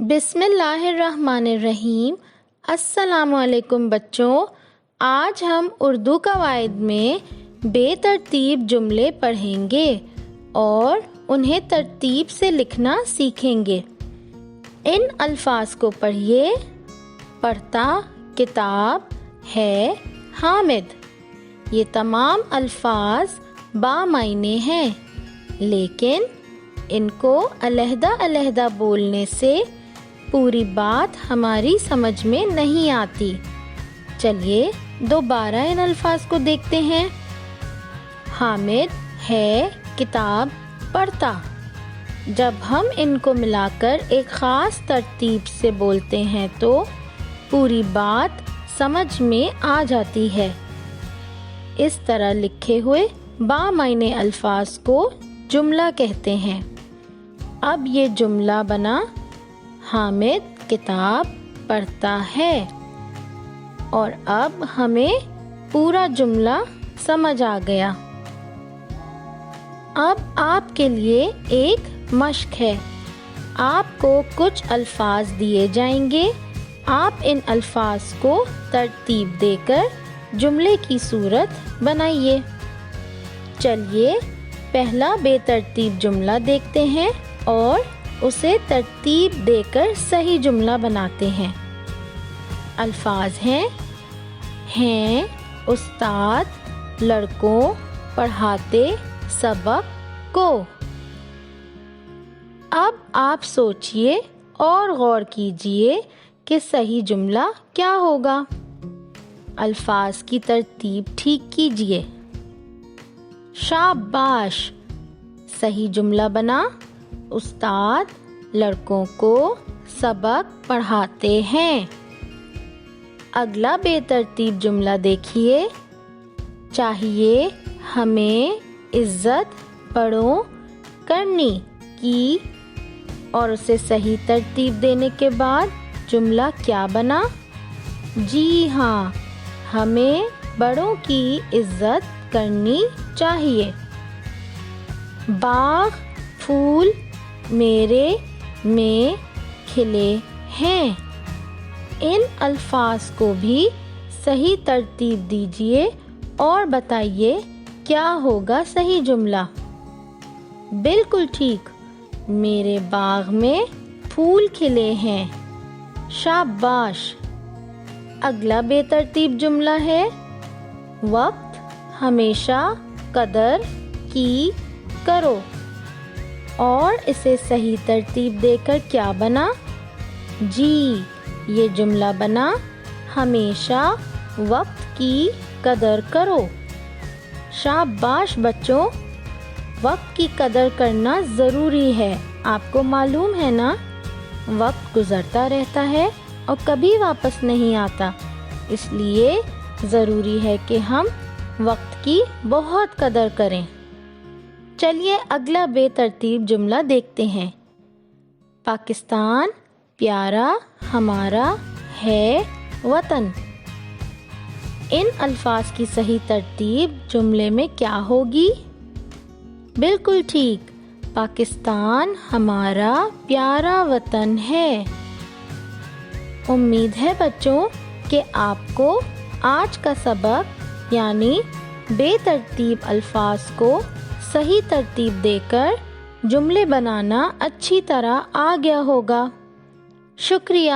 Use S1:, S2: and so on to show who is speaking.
S1: بسم اللہ الرحمن الرحیم۔ السلام علیکم بچوں، آج ہم اردو قواعد میں بے ترتیب جملے پڑھیں گے اور انہیں ترتیب سے لکھنا سیکھیں گے۔ ان الفاظ کو پڑھیے۔ پڑھتا کتاب ہے حامد۔ یہ تمام الفاظ بامعنی ہیں، لیکن ان کو علیحدہ علیحدہ بولنے سے پوری بات ہماری سمجھ میں نہیں آتی۔ چلیے دوبارہ ان الفاظ کو دیکھتے ہیں۔ حامد ہے کتاب پڑھتا۔ جب ہم ان کو ملا کر ایک خاص ترتیب سے بولتے ہیں تو پوری بات سمجھ میں آ جاتی ہے۔ اس طرح لکھے ہوئے بامعنی الفاظ کو جملہ کہتے ہیں۔ اب یہ جملہ بنا، حامد کتاب پڑھتا ہے، اور اب ہمیں پورا جملہ سمجھ آ گیا۔ اب آپ کے لیے ایک مشق ہے۔ آپ کو کچھ الفاظ دیے جائیں گے، آپ ان الفاظ کو ترتیب دے کر جملے کی صورت بنائیے۔ چلیے پہلا بے ترتیب جملہ دیکھتے ہیں اور اسے ترتیب دے کر صحیح جملہ بناتے ہیں۔ الفاظ ہیں استاد لڑکوں پڑھاتے سبق کو۔ اب آپ سوچئے اور غور کیجئے کہ صحیح جملہ کیا ہوگا۔ الفاظ کی ترتیب ٹھیک کیجئے۔ شاباش، صحیح جملہ بنا، استاد لڑکوں کو سبق پڑھاتے ہیں۔ اگلا بے ترتیب جملہ دیکھیے۔ چاہیے ہمیں عزت بڑوں کرنی کی، اور اسے صحیح ترتیب دینے کے بعد جملہ کیا بنا؟ جی ہاں، ہمیں بڑوں کی عزت کرنی چاہیے۔ باغ پھول میرے میں کھلے ہیں۔ ان الفاظ کو بھی صحیح ترتیب دیجیے اور بتائیے کیا ہوگا صحیح جملہ۔ بالکل ٹھیک، میرے باغ میں پھول کھلے ہیں۔ شاباش۔ اگلا بے ترتیب جملہ ہے، وقت ہمیشہ قدر کی کرو، اور اسے صحیح ترتیب دے کر کیا بنا؟ جی، یہ جملہ بنا، ہمیشہ وقت کی قدر کرو۔ شاباش بچوں، وقت کی قدر کرنا ضروری ہے۔ آپ کو معلوم ہے نا، وقت گزرتا رہتا ہے اور کبھی واپس نہیں آتا، اس لیے ضروری ہے کہ ہم وقت کی بہت قدر کریں۔ چلیے اگلا بے ترتیب جملہ دیکھتے ہیں۔ پاکستان پیارا ہمارا ہے وطن۔ ان الفاظ کی صحیح ترتیب جملے میں کیا ہوگی؟ بالکل ٹھیک، پاکستان ہمارا پیارا وطن ہے۔ امید ہے بچوں کہ آپ کو آج کا سبق یعنی بے ترتیب الفاظ کو صحیح ترتیب دے کر جملے بنانا اچھی طرح آ گیا ہوگا۔ شکریہ۔